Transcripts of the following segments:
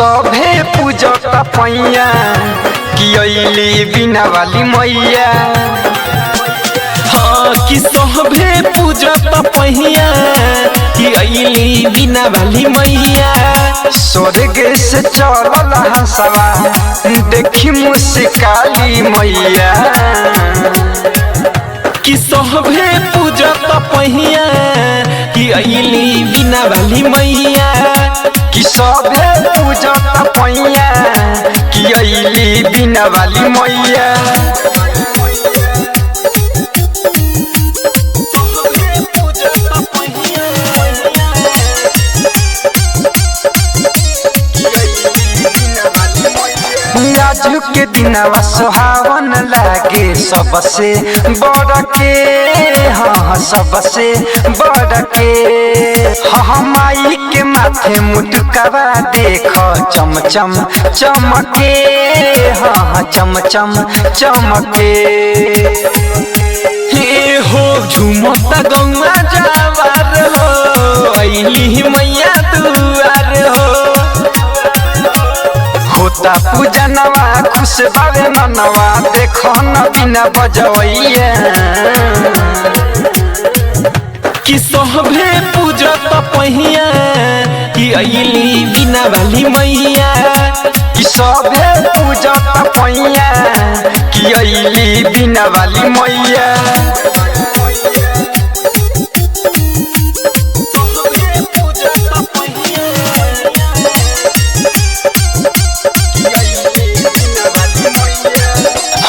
सभे पूजत पैया कि अइली बिना वाली मैया। हाँ कि सभे पूजत पैया कि अइली बिना वाली मैया। स्वर्ग से चलल हंसवा देखी मुस्काली मैया। कि सभे पूजत पैया कि अइली बिना वाली मैया। कि सभे पूजत पैया कि अइली बिना वाली मैया। आजू के दिनवा सुहावन लागे सबसे बड़ के। हाँ सबसे बड़ के। हाँ माई के माथे मुटुकवा देख चमचम चमके। हाँ चमचम चमके। हे हो झुमता गौआ जावार हो अइली मैया दुआर हो। होता पूजनवा खुश बावे मनवा देखो न बिना बजवैया। कि सभे पूजत पैया कि अइली बिना वाली मैया। कि सभे पूजत पैया कि अइली बिना वाली मैया।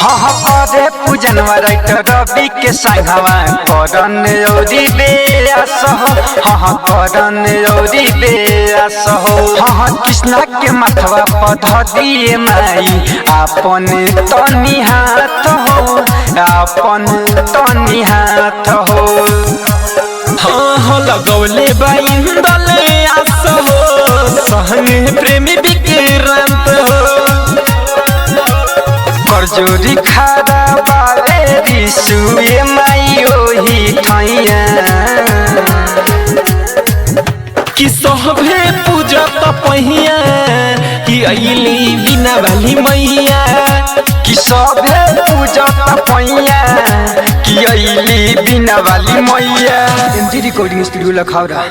हाँ पूजनवा राइटर रवि के संगवा करन औरी बेआस हो। हाँ करन औरी बेआस हो। हाँ कृष्णा के माथवा पध दिए माई आपन तनी हाथ हो। आपन तनी हाथ हो। हाँ लगौले बाइंदल आस हो सहन प्रेमी विक्रांत हो। करजोरी खादा बावे रिसुए माई ओही ठैया। कि सभे पूजत पैया कि अइली बिना वाली मैया। कि सभे पूजत पैया कि अइली बिना वाली मैया। MG recording studio Lakhaura.